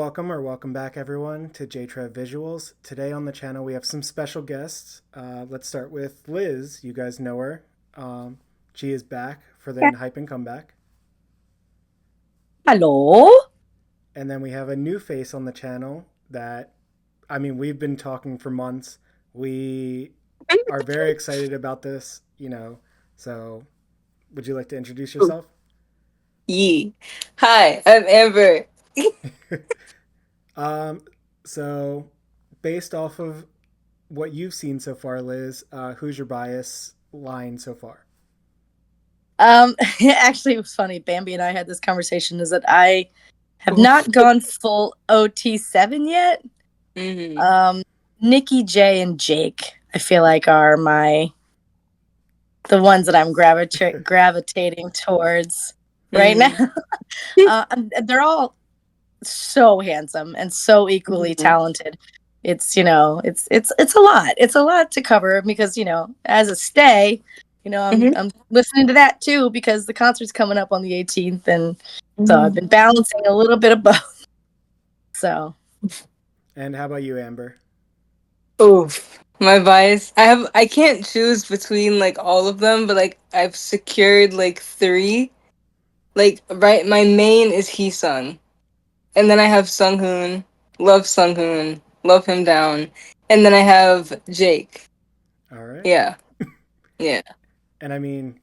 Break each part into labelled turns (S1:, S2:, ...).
S1: Welcome back everyone to Jtrev Visuals. Today on the channel we have some special guests. Let's start with Liz. You guys know her. She is back for the ENHYPEN comeback.
S2: Hello.
S1: And then we have a new face on the channel that, I mean, we've been talking for months. We are very excited about this, so would you like to introduce yourself?
S3: Hi, I'm Amber.
S1: So based off of what you've seen so far, Liz, who's your bias line so far?
S2: Actually, it was funny. Bambi and I had this conversation. Is that I have not gone full OT7 yet.
S3: Mm-hmm.
S2: Nikki, J, and Jake, I feel like are the ones that I'm gravitating towards right now. They're all so handsome and so equally talented. It's it's a lot. It's a lot to cover because as a stay, I'm listening to that too because the concert's coming up on the 18th, and so I've been balancing a little bit of both. So.
S1: And how about you, Amber?
S3: Oof. My bias. I can't choose between like all of them, but like I've secured like 3. Like right, my main is Heesung. And then I have Sunghoon. Love Sunghoon. Love him down. And then I have Jake.
S1: All right.
S3: Yeah. Yeah.
S1: And I mean,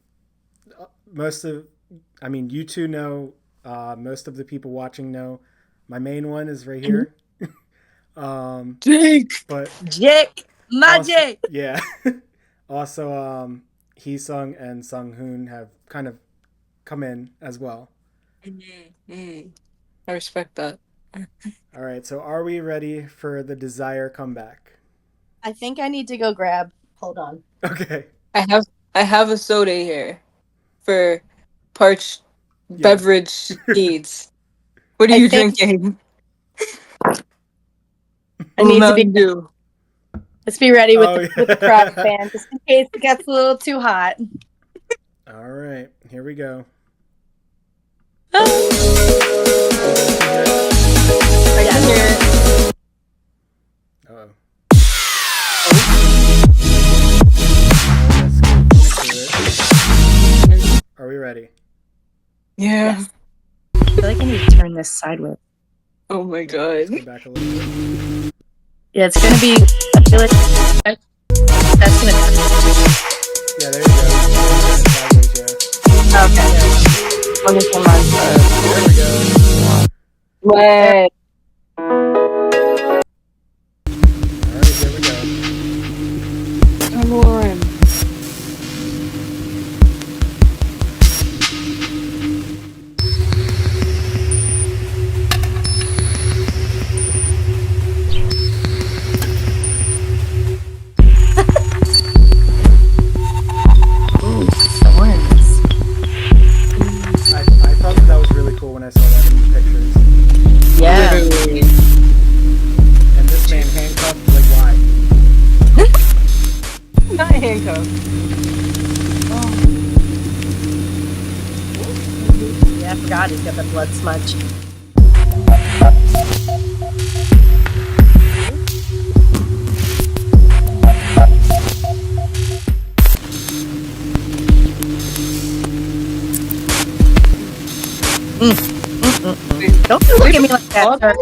S1: you two know, most of the people watching know, my main one is right here.
S2: Jake!
S1: But
S2: Jake! Jake!
S1: Yeah. Also, Heesung and Sunghoon have kind of come in as well.
S3: I respect that.
S1: All right, so are we ready for the Desire comeback?
S2: I think I need to go grab. Hold on.
S1: Okay.
S3: I have a soda here for parched beverage needs. What are you drinking?
S2: I need to be. Let's be ready with the crowd fan, just in case it gets a little too hot.
S1: All right, here we go.
S2: I can hear it.
S1: Uh-oh. Are we ready?
S3: Yeah.
S2: Yes. I feel like I need to turn this sideways.
S3: Oh my god.
S1: Let's go back a little bit.
S2: Yeah, it's gonna be. I feel like that's gonna.
S1: Yeah, there you go. Sideways, yeah.
S2: Okay. Let me turn mine.
S1: There we go.
S3: Wait.
S1: All right, here we go.
S3: Come on.
S1: I thought that was really cool when I saw that in the pictures.
S2: Yeah.
S3: Literally.
S1: And this man handcuffed, like why?
S3: Not handcuffed.
S2: Yeah, I forgot he's got the blood smudge. Don't look at me like that, sir.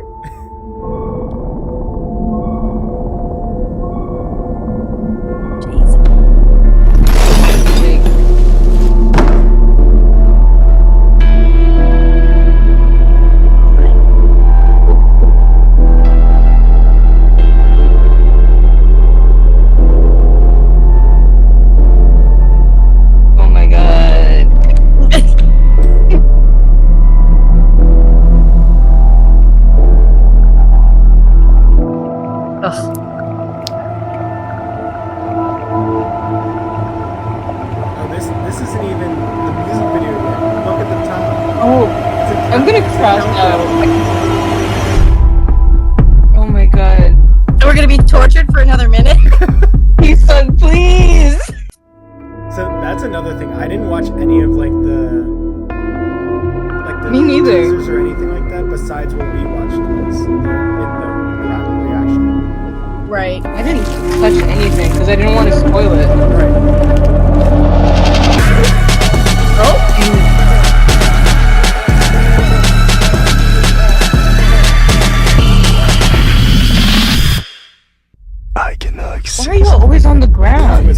S3: Oh my god.
S1: Oh, this isn't even the music video yet. Look at the top.
S3: Oh, I'm gonna crash out. Oh my god.
S2: So we're gonna be tortured for another minute?
S3: Heesung, please!
S1: So that's another thing. I didn't watch any of like the
S3: Me neither.
S1: teasers or anything like that besides what we watched was.
S3: touch anything because I didn't want to spoil it.
S4: I cannot
S3: Why are you always on the ground?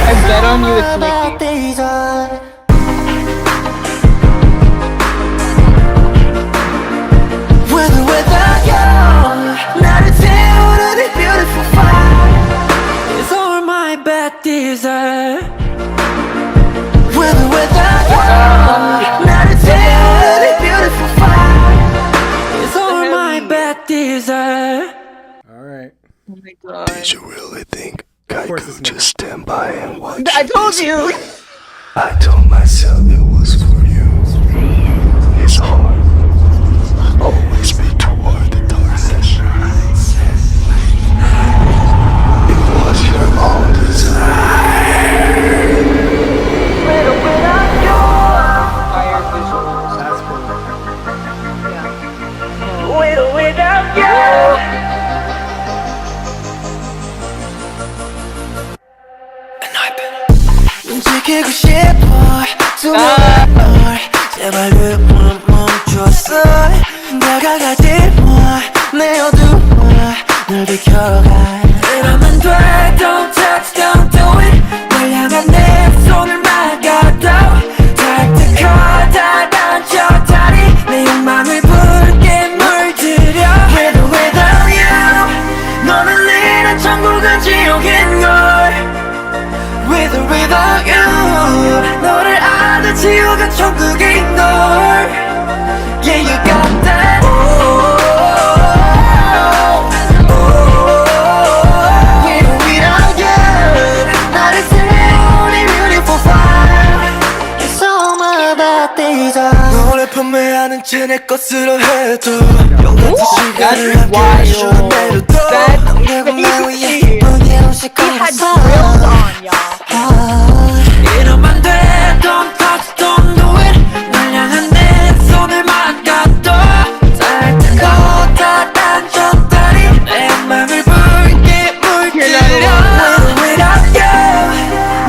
S3: I bet on you it's Mickey.
S1: Alright.
S3: Oh my god.
S4: Did you really think I could just stand by and watch?
S3: I told you!
S4: I told myself it was for you. It's hard. Always be toward the darkness. It was your own desire.
S3: Fire visuals.
S1: That's cool.
S3: Without you!
S5: 움직이고 싶어 수많은 널 제발 그만 멈췄어 다가가지 마내 어둠을 널 비켜가 이러면 돼 Don't touch, don't do it 널 향한 내 손을 막아도 닿을 다 단쳐 다리 내 욕망을 붉게 물들여 With or without you 너는 이런 천국은 지옥인걸 With or without you 너를 아는 지옥은 천국인 널 Yeah you got that With or without you 나를 태우는 beautiful fire It's all my bad days 너를 판매하는 채 내 것으로 해도 용같은 시간을 함께 해줘 내려도 남겨고 나 위해 무게로 시커멓어 이러면 돼 Don't touch, don't do it 널 향한 내 손을 막아도 살짝 다 단쳤다니 내 맘을 붉게 물들여 Without you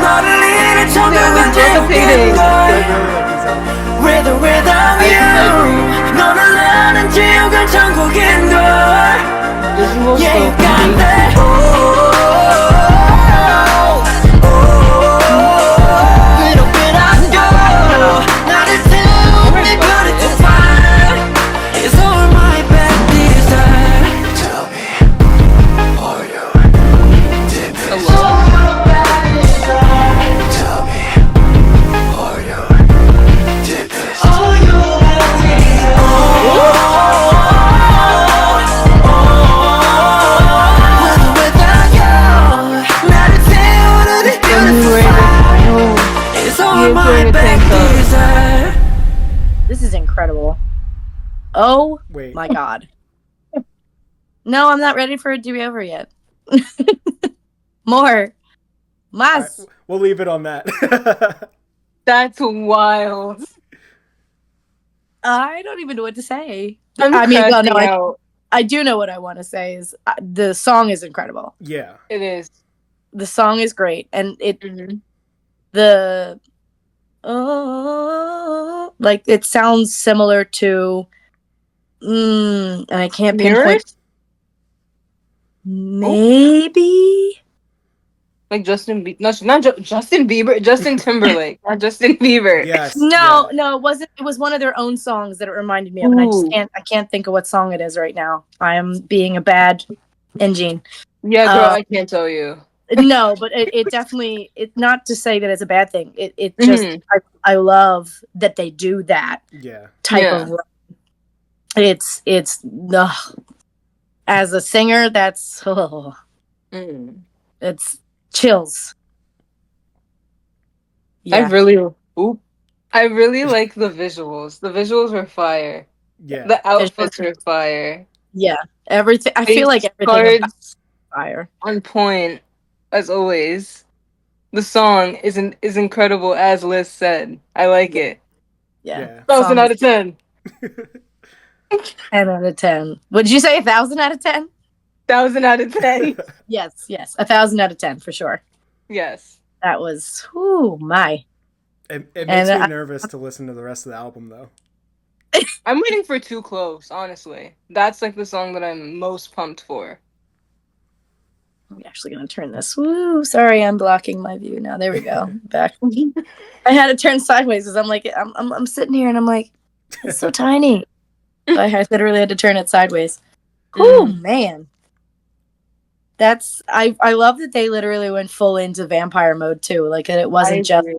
S5: 너를 잃은 천국은 지옥인 걸 With or without you 너를 아는 지옥은 천국인 걸 Yeah you got that
S2: This is incredible. Oh
S1: Wait.
S2: my god. No, I'm not ready for it to be over yet. More. Mas.
S1: Right, we'll leave it on that.
S3: That's wild.
S2: I don't even know what to say. I do know what I want to say is the song is incredible.
S1: Yeah.
S3: It is.
S2: The song is great. And like it sounds similar to and I can't pinpoint. Maybe
S3: like Justin Justin Bieber, Justin Timberlake, not Justin Bieber.
S1: Yes.
S2: No, it wasn't. It was one of their own songs that it reminded me of, and I can't think of what song it is right now. I am being a bad engine.
S3: Yeah, girl, I can't tell you.
S2: No, but it definitely. It's not to say that it's a bad thing. It just I love that they do that.
S1: Yeah.
S2: Type of. It's as a singer, that's it's chills. Yeah.
S3: I really like the visuals. The visuals were fire.
S1: Yeah.
S3: The outfits were fire.
S2: Yeah. Everything. I feel like everything about fire.
S3: On point, as always. The song is incredible, as Liz said. I like it.
S2: Yeah.
S3: 1,000 out of 10.
S2: 10 out of 10. Would you say 1,000 out of 10?
S3: 1,000 out of 10.
S2: Yes. 1,000 out of 10 for sure.
S3: Yes.
S2: That was, whoo, my.
S1: It makes me nervous to listen to the rest of the album, though.
S3: I'm waiting for Too Close, honestly. That's like the song that I'm most pumped for.
S2: I'm actually going to turn this. Woo, sorry, I'm blocking my view now. There we go. Back. I had to turn sideways because I'm like, I'm sitting here and I'm like, it's so tiny. So I literally had to turn it sideways. Oh man. I love that they literally went full into vampire mode too. Like it wasn't just,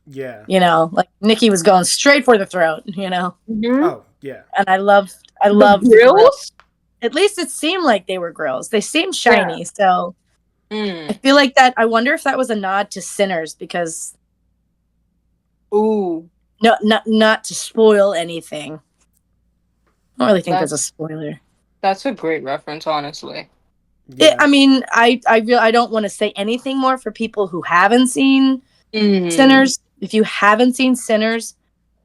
S2: like Nikki was going straight for the throat,
S1: Oh, yeah.
S2: And I loved
S3: the grills.
S2: At least it seemed like they were grills. They seemed shiny, so I feel like that. I wonder if that was a nod to Sinners because, no, not to spoil anything. I don't really think that's a spoiler.
S3: That's a great reference, honestly.
S1: Yeah.
S2: I mean, I don't want to say anything more for people who haven't seen Sinners. If you haven't seen Sinners,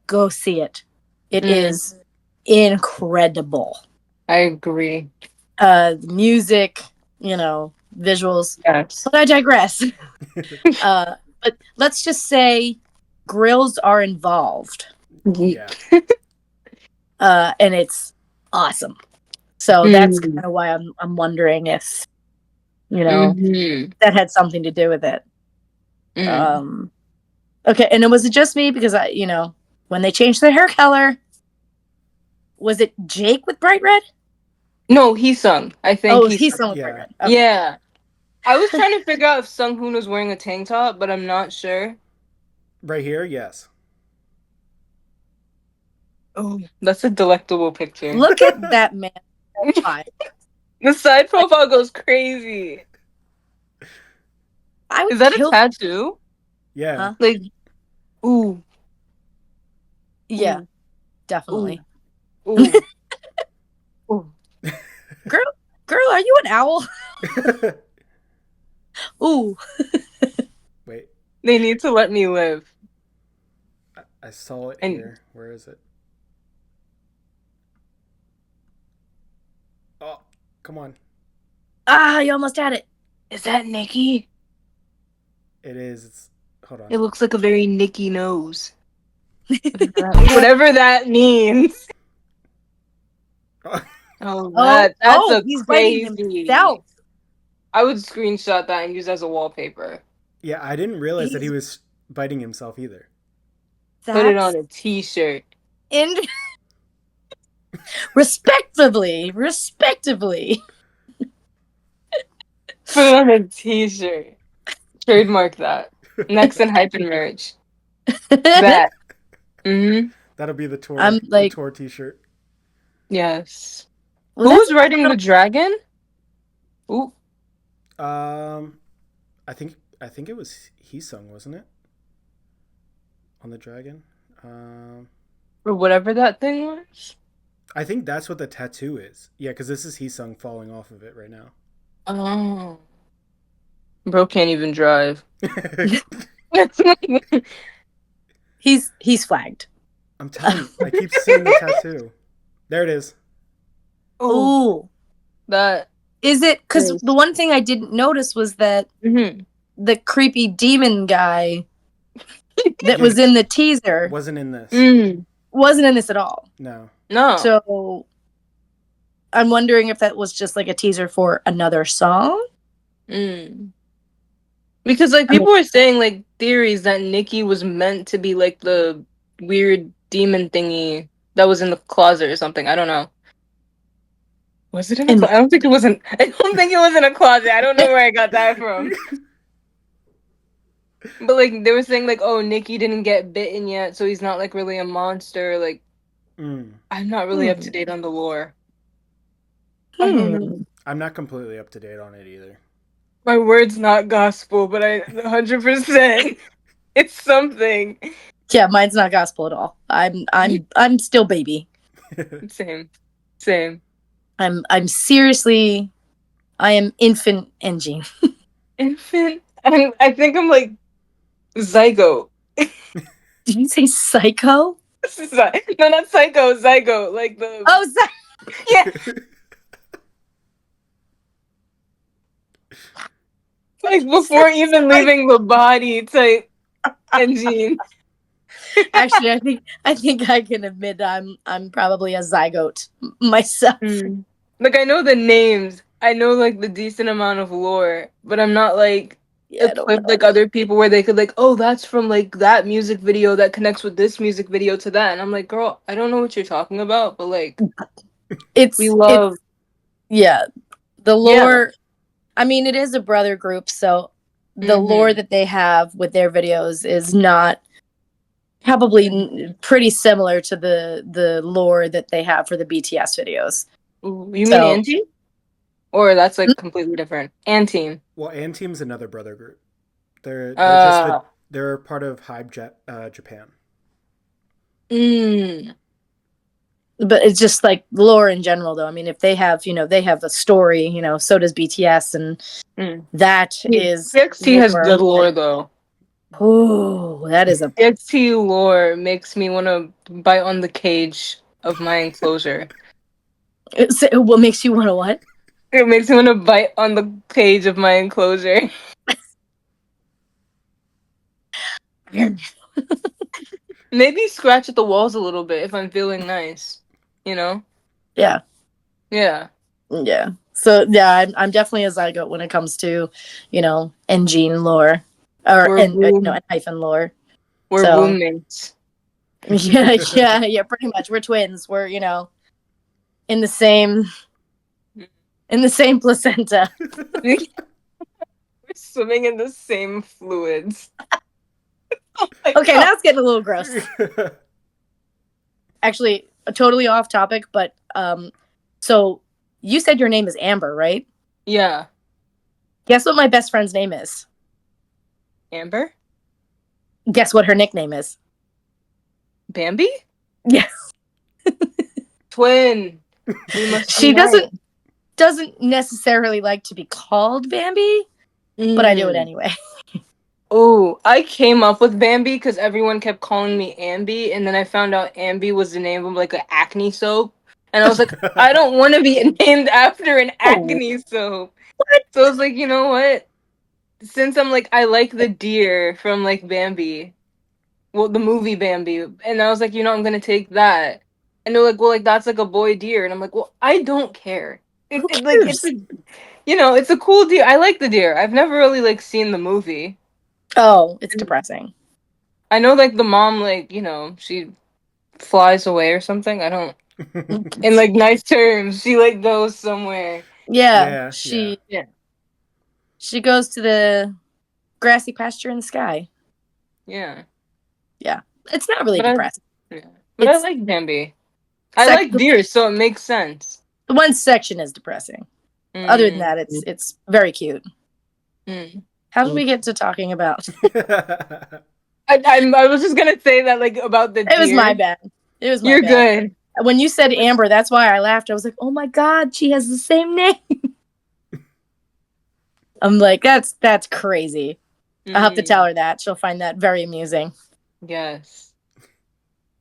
S2: go see it. It is incredible.
S3: I agree.
S2: Music, visuals.
S3: Yes.
S2: But I digress. But let's just say grills are involved.
S1: Yeah.
S2: And it's awesome. So that's kind of why I'm wondering if, that had something to do with it. Okay, and was it just me because when they changed their hair color, was it Jake with bright red?
S3: No, he sung. I think
S2: he sung with bright red.
S3: Okay. Yeah. I was trying to figure out if Sung Hoon was wearing a tank top, but I'm not sure.
S1: Right here, yes.
S3: Oh, that's a delectable picture.
S2: Look at that man.
S3: The side profile goes crazy. Is that a tattoo?
S1: Yeah.
S2: Huh?
S3: Like, ooh.
S2: Yeah, definitely.
S3: Ooh. Ooh.
S2: Girl, are you an owl? Ooh.
S1: Wait.
S3: They need to let me live.
S1: I saw it here. Where is it? Oh, come on.
S2: You almost had it.
S3: Is that Nikki?
S1: It is. Hold on.
S3: It looks like a very Nikki nose. Whatever that means. That's
S2: he's
S3: crazy.
S2: biting himself.
S3: I would screenshot that and use as a wallpaper.
S1: Yeah, I didn't realize that he was biting himself either.
S3: Put it on a t-shirt.
S2: Respectively.
S3: Put it on a t-shirt. Trademark that. Next ENHYPEN merch. That.
S1: That'll be the tour.
S2: The
S1: tour t-shirt.
S3: Yes. Who was riding the dragon? Ooh.
S1: I think it was Heesung, wasn't it? On the dragon.
S3: Or whatever that thing was.
S1: I think that's what the tattoo is. Yeah, because this is Heesung falling off of it right now.
S3: Oh. Bro can't even drive.
S2: He's flagged.
S1: I'm telling you, I keep seeing the tattoo. There it is.
S2: Ooh.
S3: That
S2: is it? Because the one thing I didn't notice was that the creepy demon guy that was in the teaser
S1: wasn't in this.
S2: Wasn't in this at all.
S1: No.
S2: So I'm wondering if that was just like a teaser for another song.
S3: Because like people were saying like theories that Nikki was meant to be like the weird demon thingy that was in the closet or something. I don't know. Was it in a closet? I don't think it was in a closet. I don't know where I got that from. But like they were saying like, oh, Nikki didn't get bitten yet, so he's not like really a monster. Like I'm not really up to date on the lore.
S1: I'm not completely up to date on it either.
S3: My word's not gospel, but 100%. It's something.
S2: Yeah, mine's not gospel at all. I'm still baby.
S3: Same.
S2: I'm seriously, I am infant engine.
S3: Infant? I think I'm like zygote.
S2: Did you say psycho?
S3: No, not psycho, zygote. Like the
S2: Oh, sorry.
S3: yeah, like before even leaving the body type engine.
S2: Actually, I think I can admit I'm probably a zygote myself.
S3: Like I know the names. I know like the decent amount of lore, but I'm not like
S2: Yeah, I don't
S3: equipped
S2: know.
S3: like other people where they could like, oh, that's from like that music video that connects with this music video to that. And I'm like, girl, I don't know what you're talking about, but like we love
S2: yeah, the
S3: yeah.
S2: lore. I mean, it is a brother group, so the lore that they have with their videos is not probably pretty similar to the lore that they have for the BTS videos.
S3: Ooh, you mean
S2: So
S3: Anti? Or that's like completely different. Anti.
S1: Well, Anteam's another brother group. They're
S3: Uh
S1: they're part of Japan.
S2: but it's just like lore in general though. I mean, if they have, they have a story, so does BTS, and that is
S3: TXT has good lore though.
S2: Oh, that is a
S3: TXT lore makes me want to bite on the cage of my enclosure.
S2: what makes you want to what?
S3: It makes me want to bite on the cage of my enclosure. Maybe scratch at the walls a little bit if I'm feeling nice. You know?
S2: Yeah.
S3: Yeah.
S2: Yeah. So yeah, I'm definitely a zygote when it comes to, engine lore or hyphen lore.
S3: We're roommates.
S2: Yeah, pretty much. We're twins. We're, in the same placenta.
S3: We're swimming in the same fluids. Oh
S2: okay, now it's getting a little gross. Actually, totally off topic, but so you said your name is Amber, right?
S3: Yeah.
S2: Guess what my best friend's name is?
S3: Amber?
S2: Guess what her nickname is?
S3: Bambi?
S2: Yes.
S3: Twin. We must
S2: She doesn't necessarily like to be called Bambi, but I do it anyway.
S3: Oh, I came up with Bambi because everyone kept calling me Ambi, and then I found out Ambi was the name of like an acne soap, and I was like, I don't want to be named after an acne soap.
S2: What?
S3: So I was like, you know what? Since I'm like, I like the deer from like Bambi, well, the movie Bambi, and I was like, I'm gonna take that, and they're like, well, like that's like a boy deer, and I'm like, well, I don't care.
S2: Who
S3: Like
S2: cares?
S3: it's a cool deer. I like the deer. I've never really like seen the movie.
S2: Oh, it's depressing.
S3: I know, like, the mom, like, she flies away or something. I don't... In, like, nice terms, she, like, goes somewhere.
S2: Yeah.
S3: Yeah.
S2: She goes to the grassy pasture in the sky.
S3: Yeah.
S2: Yeah. It's not really depressing.
S3: But I like Bambi. I like deer, so it makes sense.
S2: The one section is depressing. Other than that, it's very cute. How did we get to talking about?
S3: I was just gonna say that, like, about the deer.
S2: It was my bad.
S3: You're good.
S2: When you said Amber, that's why I laughed. I was like, oh my God, she has the same name. I'm like, that's crazy. I'll have to tell her that. She'll find that very amusing.
S3: Yes.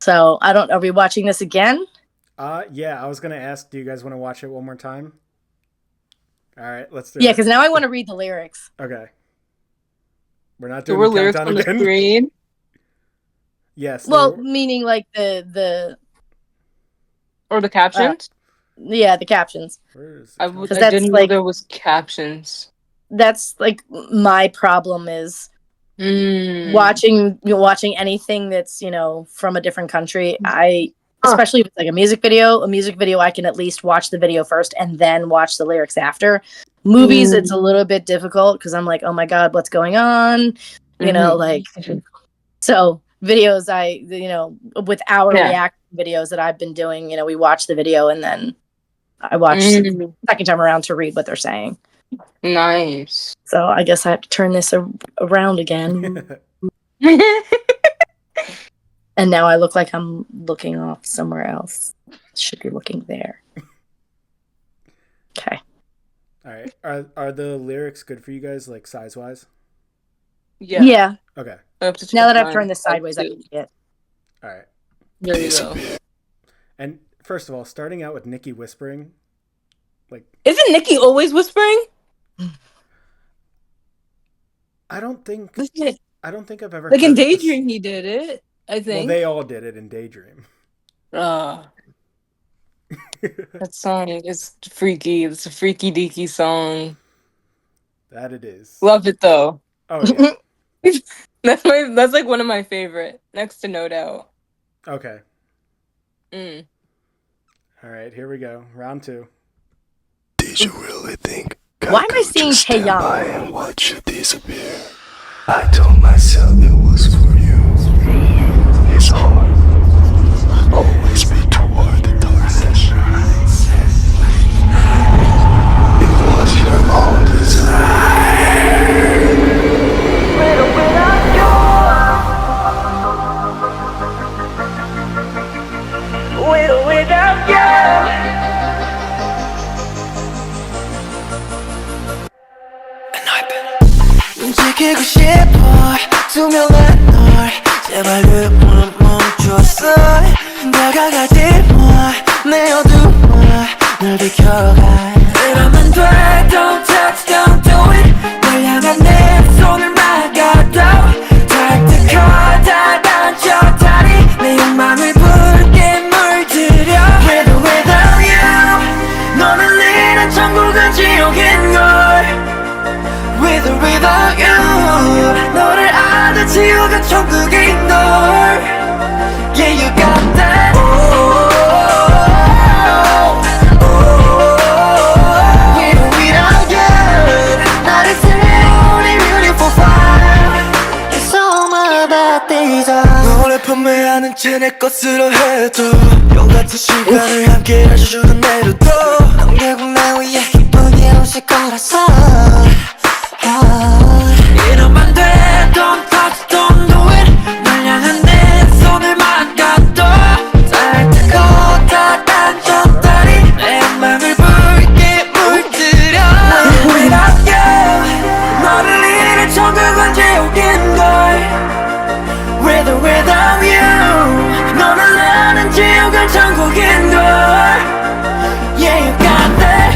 S2: So, are we watching this again?
S1: Yeah, I was going to ask, do you guys want to watch it one more time? All right, let's do it.
S2: Yeah, because now I want to read the lyrics.
S1: Okay. We're not doing the
S3: lyrics
S1: countdown
S3: on
S1: again.
S3: The screen?
S1: Yes.
S2: Well, meaning like the...
S3: Or the captions?
S2: Yeah, the captions.
S3: I didn't know there was captions.
S2: That's like my problem is watching anything that's from a different country. Especially if it's like a music video I can at least watch the video first and then watch the lyrics after. Movies, it's a little bit difficult because I'm like, oh my God, what's going on? So videos, with our react videos that I've been doing, we watch the video and then I watch the second time around to read what they're saying.
S3: Nice.
S2: So I guess I have to turn this around again. And now I look like I'm looking off somewhere else. Should be looking there. Okay.
S1: All right. Are the lyrics good for you guys, like size-wise?
S2: Yeah.
S1: Okay.
S2: Now that I've turned this sideways, I can see it.
S1: All right.
S3: There you go.
S1: And first of all, starting out with Nikki whispering, like,
S3: Isn't Nikki always whispering?
S1: I don't think I've ever
S3: Like
S1: heard
S3: in
S1: it this-
S3: Daydream, he did it. I think.
S1: Well, they all did it in Daydream.
S3: That song is freaky. It's a freaky deaky song.
S1: That it is.
S3: Love it though.
S1: Oh yeah.
S3: That's like one of my favorite, next to No Doubt.
S1: Okay.
S3: Mm.
S1: All right, here we go. Round 2.
S4: Did you really think God
S2: Why am I
S4: could
S2: seeing
S4: just stand
S2: Taeyang?
S4: by and watch you disappear? I told myself it was for you. His heart always be toward the darkness. It was your own desire.
S5: without you. 지키고 싶어 투명한 널 제발 그만 멈췄어 다가갈 때내 어둠을 널 비켜가 이러면 돼 Don't touch, don't do it 널 향한 내 손을 막아도 닿고 닿아줘 다리 내 욕망을 붉게 물들여 With or without you 너는 이런 천국은 지옥인걸 With or without you 너를 아는 지옥은 천국인 걸 Yeah you got that With or without you 나를 세우는 beautiful fire It's all my bad days 너를 판매하는 채 내 것으로 해도 용 같은 시간을 함께 해주는 내로도 넌 결국 나 위해 기쁘게 오실 거라서 이러면 돼 Don't touch, don't do it 널 향한 내 손을 막아도 닿고 닿아줘 다리 내 맘을 붉게 물들여 Without you 너를 잃은 천국은 지옥인걸 With or without you 너를 아는 지옥은 천국인걸 Yeah you got that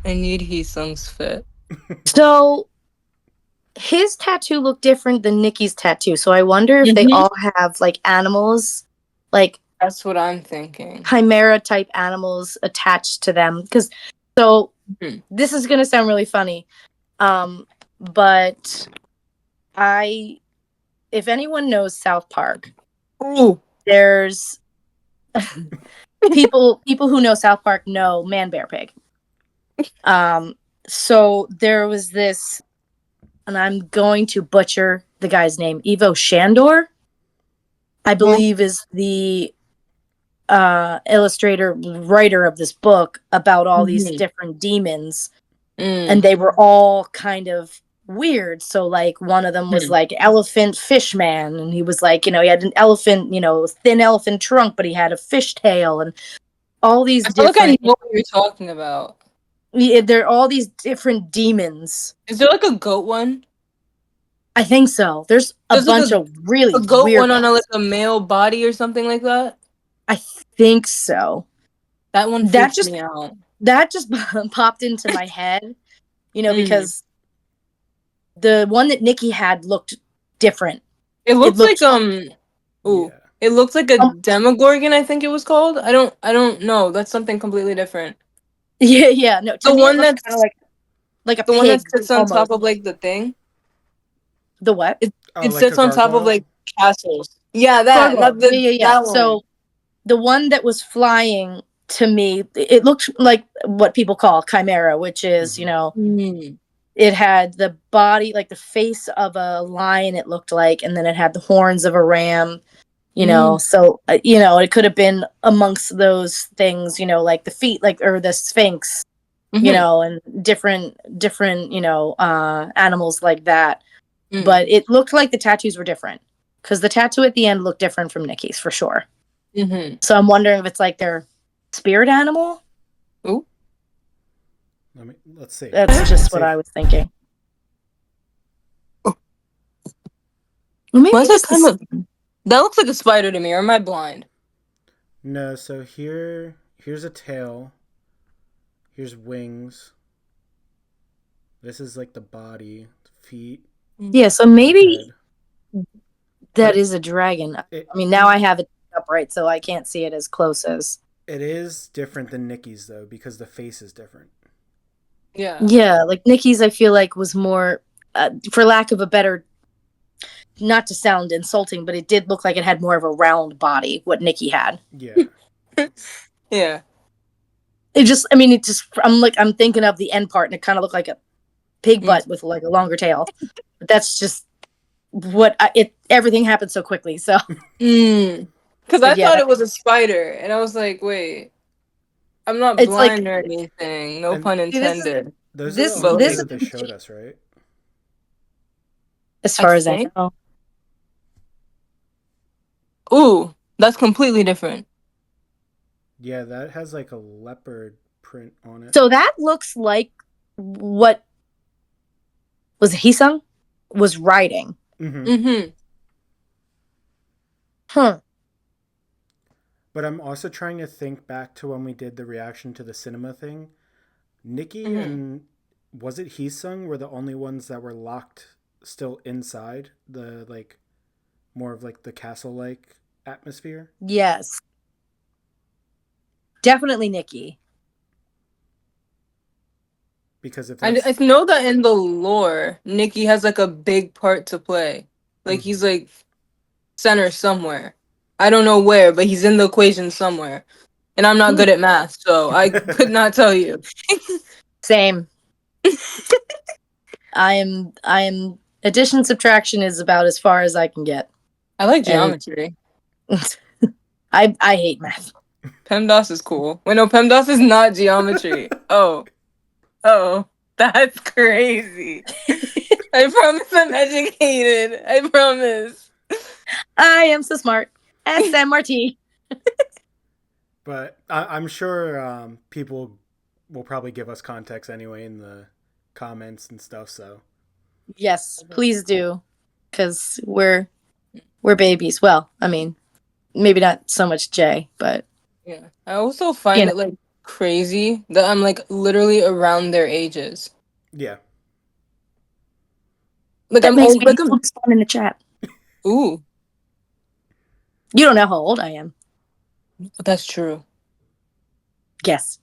S3: I need Heesung's fit.
S2: So his tattoo looked different than Nikki's tattoo. So I wonder if they all have like animals, like
S3: That's what I'm thinking.
S2: chimera type animals attached to them. Because this is gonna sound really funny, but if anyone knows South Park, there's people who know South Park know Man Bear Pig. So there was this, and I'm going to butcher the guy's name, Ivo Shandor, I believe is the illustrator, writer of this book about all these different demons. And they were all kind of weird. So like one of them was like elephant fish man, and he was like, he had an elephant, thin elephant trunk, but he had a fish tail, and all these
S3: I feel
S2: different
S3: like I know what you're talking about.
S2: there are all these different demons.
S3: Is there like a goat one?
S2: I think so. There's a bunch of really
S3: a goat
S2: weird
S3: one on a male body or something like that.
S2: I think so.
S3: That one freaks me out.
S2: That just popped into my head, because the one that Nikki had looked different.
S3: It looked like it looked like a Demogorgon, I think it was called. I don't know. That's something completely different.
S2: Yeah, no.
S3: The one that's
S2: kind of like a
S3: the
S2: pig,
S3: one that sits on
S2: almost.
S3: top of like the thing.
S2: The what?
S3: It
S1: like
S3: sits
S1: a
S3: on top of
S1: gargoyle?
S3: like castles. Yeah, that.
S2: Gargoyle.
S3: Not the,
S2: yeah.
S3: That one.
S2: So the one that was flying to me, it looked like what people call chimera, which is, you know, it had the body, like the face of a lion, it looked like, and then it had the horns of a ram, you know. So, you know, it could have been amongst those things, you know, like the feet, like, or the sphinx, you know, and different, you know, animals like that. But it looked like the tattoos were different because the tattoo at the end looked different from Nikki's for sure. So I'm wondering if it's like their spirit animal.
S3: Ooh.
S1: Let's see.
S2: That's just what I was thinking.
S3: Oh. What's that kind of? That looks like a spider to me. Or am I blind?
S1: No. So here's a tail. Here's wings. This is like the body, feet.
S2: Yeah. So maybe that is a dragon. I mean, now I have it upright, so I can't see it as close as.
S1: It is different than Nikki's though, because the face is different.
S3: Yeah.
S2: Yeah, like Nikki's, I feel like was more, for lack of a better, not to sound insulting, but it did look like it had more of a round body. What Nikki had.
S1: Yeah.
S3: Yeah.
S2: It just, I mean, it just. I'm thinking of the end part, and it kind of looked like a pig butt with like a longer tail. But that's just what everything happened so quickly. So.
S3: Because I thought it was a spider, and I was like, wait, I'm not blind or anything. No pun intended.
S1: Those are the only that they showed us, right?
S2: As far as I know.
S3: Ooh, that's completely different.
S1: Yeah, that has like a leopard print on it.
S2: So that looks like what was Hisung was riding. Huh.
S1: But I'm also trying to think back to when we did the reaction to the cinema thing. Nikki and was it Hisung were the only ones that were locked still inside the like more of like the castle like atmosphere?
S2: Yes. Definitely Nikki.
S1: Because if
S3: I know that in the lore, Nikki has like a big part to play. Like he's like center somewhere. I don't know where, but he's in the equation somewhere. And I'm not good at math, so I could not tell you.
S2: Same. I am addition subtraction is about as far as I can get.
S3: I like geometry.
S2: I hate math.
S3: PEMDAS is cool. Wait, no, PEMDAS is not geometry. Oh, that's crazy. I promise I'm educated. I promise.
S2: I am so smart. SMRT.
S1: But I'm sure people will probably give us context anyway in the comments and stuff. So
S2: yes, please do, because we're babies. Well, I mean, maybe not so much Jay, but
S3: yeah. I also find it like crazy that I'm like literally around their ages.
S1: Yeah.
S2: Like that makes me fun in the chat.
S3: Ooh.
S2: You don't know how old I am.
S3: That's true.
S2: Guess.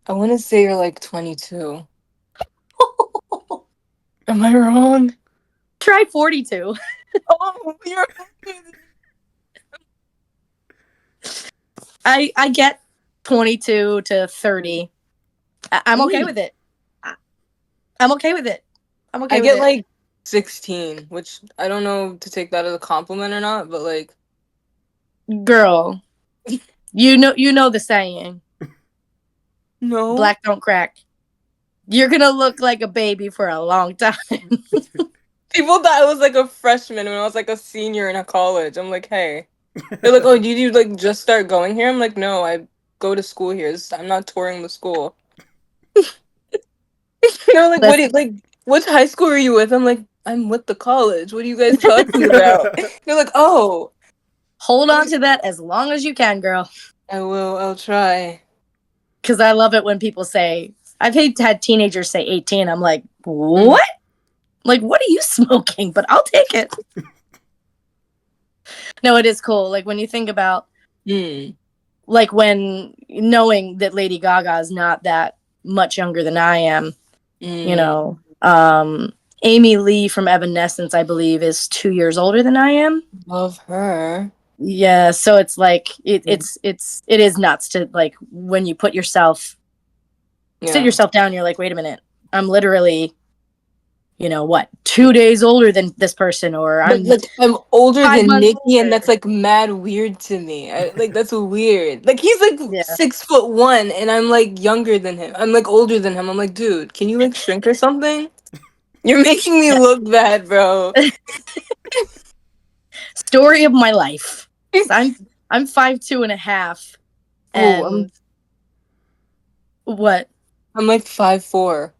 S3: I want to say you're like 22. Am I wrong?
S2: Try 42.
S3: Oh, you're.
S2: I get 22 to 30. I'm okay with it. I'm okay with it. I'm okay.
S3: I get like 16, which I don't know to take that as a compliment or not, but like,
S2: girl, you know the saying.
S3: No.
S2: Black don't crack. You're gonna look like a baby for a long time.
S3: People thought I was like a freshman when I was like a senior in a college. I'm like, hey. They're like, oh, did you like just start going here? I'm like, no, I go to school here. I'm not touring the school. They're like, what high school are you with? I'm like, I'm with the college. What are you guys talking about? They're like, oh.
S2: Hold on to that as long as you can, girl.
S3: I will. I'll try.
S2: Because I love it when people say, I've had teenagers say 18. I'm like, what? Like, what are you smoking? But I'll take it. No, it is cool. Like, when you think about, like, when knowing that Lady Gaga is not that much younger than I am, you know, Amy Lee from Evanescence, I believe, is 2 years older than I am.
S3: Love her.
S2: Yeah, so it's like it is nuts to like when you put yourself sit yourself down. You're like, wait a minute, I'm literally, 2 days older than this person, or
S3: But like I'm older
S2: 5
S3: than
S2: months
S3: Nikki, and
S2: older.
S3: that's like mad weird to me. Like that's weird. Like he's like
S2: Yeah.
S3: 6'1", and I'm like younger than him. I'm like older than him. I'm like, dude, can you like shrink or something? You're making me look bad, bro.
S2: Story of my life. I'm 5'2.5",
S3: Oh,
S2: and what?
S3: I'm like 5'4".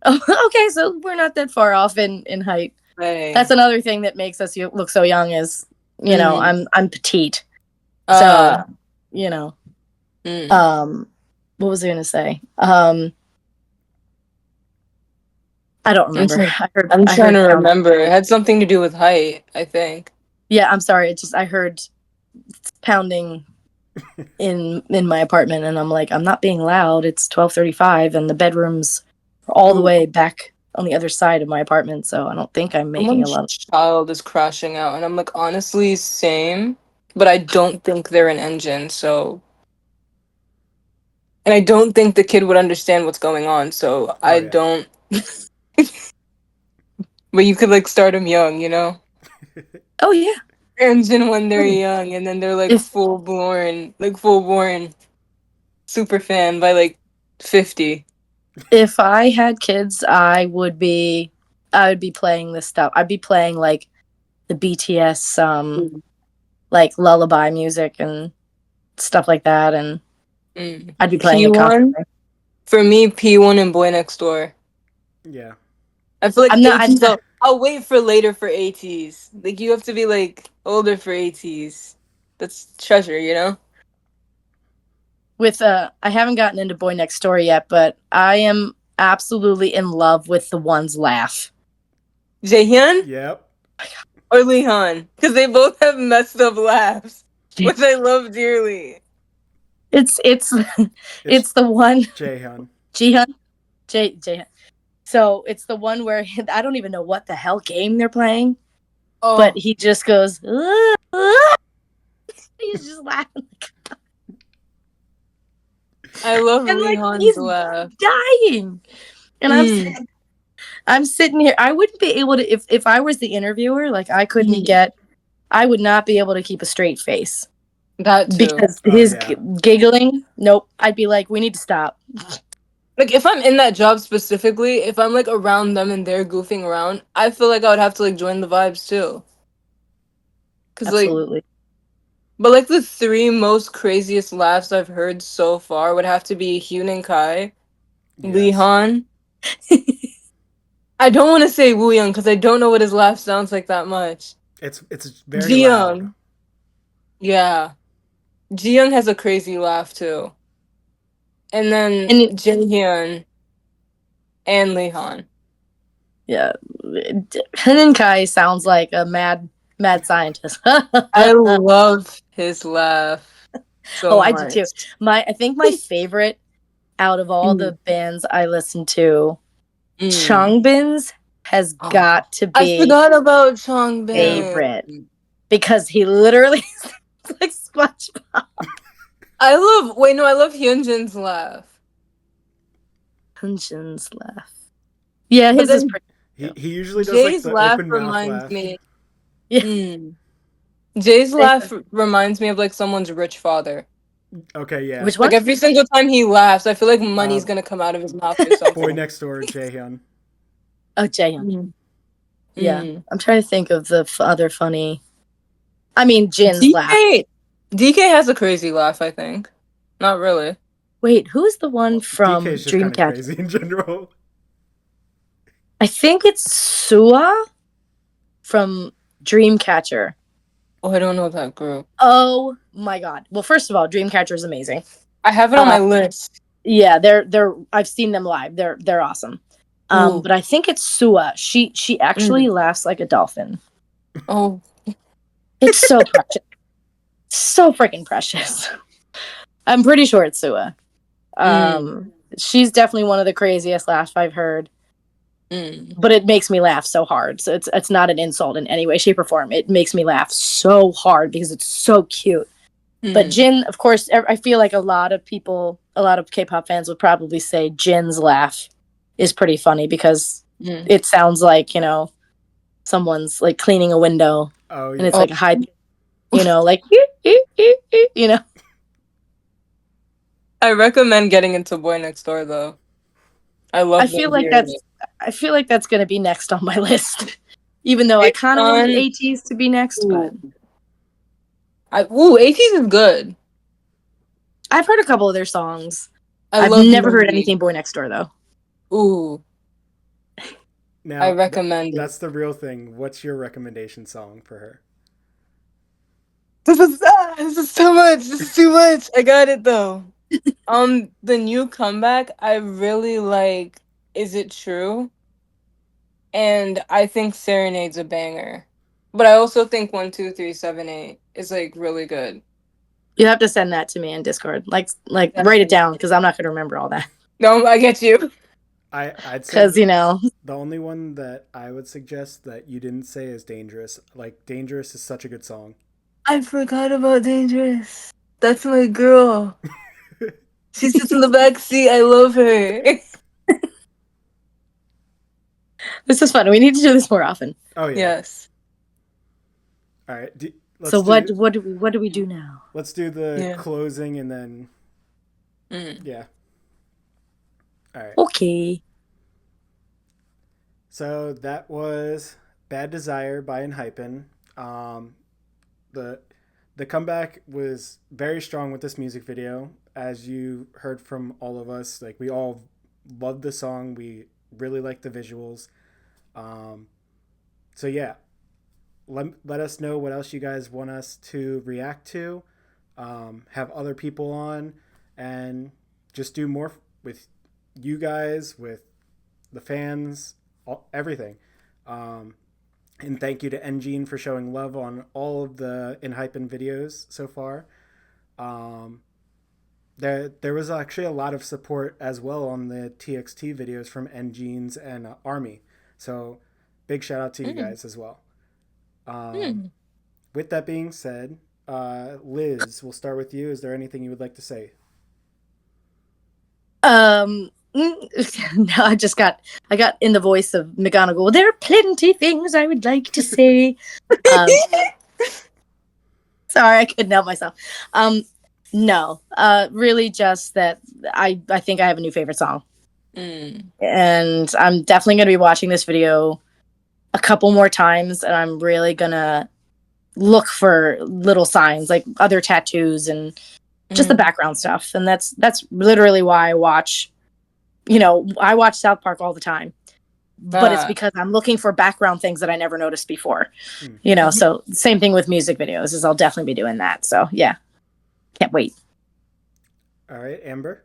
S2: Oh, okay, so we're not that far off in height.
S3: Hey.
S2: That's another thing that makes us look so young is, I'm petite. So, what was I going to say? I don't remember.
S3: I'm trying to remember. It had something to do with height, I think.
S2: Yeah, I'm sorry. I heard pounding in my apartment, and I'm like, I'm not being loud. It's 12:35, and the bedrooms are all the way back on the other side of my apartment, so I don't think I'm making a lot.
S3: Child is crashing out, and I'm like, honestly, same. But I don't think they're an engine, so. And I don't think the kid would understand what's going on, so I don't. But you could like start them young,
S2: Oh yeah.
S3: Engine when they're young, and then they're like full born super fan by like 50.
S2: If I had kids, I would be playing this stuff. I'd be playing like the BTS like lullaby music and stuff like that, and I'd be playing it constantly.
S3: For me, P1 and Boy Next Door.
S1: Yeah.
S3: I feel like I'll wait for later for ATs. Like you have to be like older for ATs. That's treasure,
S2: With I haven't gotten into Boy Next Door yet, but I am absolutely in love with the one's laugh.
S3: Jaehyun?
S1: Yep.
S3: Or Leehan? Because they both have messed up laughs, which I love dearly.
S2: It's the one
S1: Jaehyun.
S2: Jaehyun. So it's the one where I don't even know what the hell game they're playing, but he just goes. He's just laughing.
S3: I love
S2: and
S3: Leehan's laugh.
S2: Dying, and I'm sitting here. I wouldn't be able to if I was the interviewer. Like I couldn't I would not be able to keep a straight face.
S3: That too.
S2: Because his giggling. Nope. I'd be like, we need to stop.
S3: Like if I'm in that job specifically, if I'm like around them and they're goofing around, I feel like I would have to like join the vibes too.
S2: Absolutely.
S3: But like the 3 most craziest laughs I've heard so far would have to be Hyun and Kai, Leehan. I don't want to say Wooyoung because I don't know what his laugh sounds like that much.
S1: It's very loud.
S3: Yeah. Jiyoung has a crazy laugh too. And then Jaehyun and Leehan.
S2: Yeah. Hyun and Kai sounds like a mad scientist.
S3: I love his laugh so much.
S2: I do too. I think my favorite out of all the bands I listen to, Changbin's has got to be.
S3: I forgot about Changbin.
S2: Favorite. Because he literally sounds like SpongeBob.
S3: I love Hyunjin's laugh.
S2: Hyunjin's laugh. Yeah, his is pretty.
S1: He usually does
S3: Jay's
S1: like the
S3: laugh
S1: open mouth
S3: reminds
S1: laugh.
S3: me. Yeah. Jay's laugh reminds me of like someone's rich father.
S1: Okay, yeah.
S2: Which one?
S3: Like every single time he laughs, I feel like money's gonna come out of his mouth or something.
S1: Boy Next Door, Jaehyun.
S2: Oh, Jaehyun. Yeah, I'm trying to think of the other funny. I mean, Jin's laugh.
S3: DK has a crazy laugh, I think. Not really.
S2: Wait, who's the one from
S1: DK's just kind of
S2: Dreamcatcher?
S1: crazy in general.
S2: I think it's Sua from Dreamcatcher.
S3: Oh, I don't know that group.
S2: Oh my god. Well, first of all, Dreamcatcher is amazing.
S3: I have it on my list.
S2: Yeah, they're I've seen them live. They're awesome. But I think it's Sua. She actually laughs like a dolphin.
S3: Oh.
S2: It's so precious. So freaking precious. I'm pretty sure it's Sua. She's definitely one of the craziest laughs I've heard. but it makes me laugh so hard. So it's not an insult in any way, shape, or form. It makes me laugh so hard because it's so cute. But Jin, of course, I feel like a lot of K-pop fans would probably say Jin's laugh is pretty funny because it sounds like, someone's like cleaning a window.
S1: Oh, yeah.
S2: And it's like a high, like, you know.
S3: I recommend getting into Boy Next Door though. I feel like
S2: that's going to be next on my list. Even though I kind of wanted ATEEZ to be next, but
S3: ATEEZ is good.
S2: I've heard a couple of their songs. I've never heard anything Boy Next Door though.
S3: Ooh.
S1: Now,
S3: I recommend it.
S1: That's the real thing. What's your recommendation song for her?
S3: This is too much. This is too much. I got it though. The new comeback, I really like Is It True? And I think Serenade's a banger. But I also think 12378 is like really good.
S2: You have to send that to me in Discord. Like write it down because I'm not going to remember all that.
S3: No, I get you.
S1: I'd say
S2: because
S1: the only one that I would suggest that you didn't say is Dangerous. Like, Dangerous is such a good song.
S3: I forgot about Dangerous. That's my girl. She sits in the back seat. I love her.
S2: This is fun. We need to do this more often.
S1: Oh yeah.
S3: Yes.
S1: All right.
S2: So what do we do now?
S1: Let's do the closing and then. Yeah. All right.
S2: Okay.
S1: So that was Bad Desire by ENHYPEN. The comeback was very strong with this music video. As you heard from all of us, like, we all loved the song. We really liked the visuals. So yeah, let us know what else you guys want us to react to, have other people on, and just do more with you guys, with the fans, everything. And thank you to NGene for showing love on all of the ENHYPEN videos so far. There was actually a lot of support as well on the TXT videos from NGene's and Army. So big shout out to you guys as well. With that being said, Liz, we'll start with you. Is there anything you would like to say?
S2: No, I got in the voice of McGonagall. There are plenty things I would like to say. Sorry, I couldn't help myself. No, really just that I think I have a new favorite song. And I'm definitely going to be watching this video a couple more times, and I'm really going to look for little signs, like other tattoos and just the background stuff. And that's literally why I watch South Park all the time. But it's because I'm looking for background things that I never noticed before. So same thing with music videos, is I'll definitely be doing that. So yeah, can't wait.
S1: All right, Amber.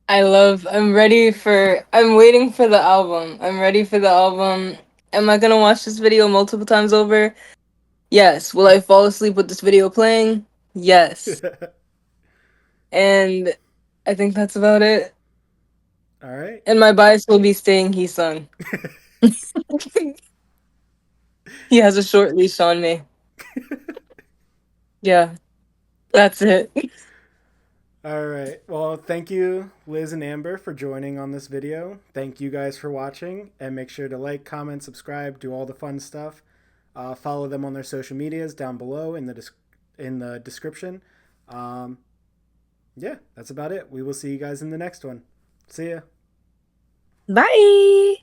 S3: I'm waiting for the album. I'm ready for the album. Am I gonna watch this video multiple times over? Yes. Will I fall asleep with this video playing? Yes. And I think that's about it.
S1: All right.
S3: And my bias will be staying Heesung. He has a short leash on me. Yeah. That's it.
S1: All right. Well, thank you, Liz and Amber, for joining on this video. Thank you guys for watching, and make sure to like, comment, subscribe, do all the fun stuff. Follow them on their social medias down below in the description. Yeah, that's about it. We will see you guys in the next one. See ya.
S2: Bye.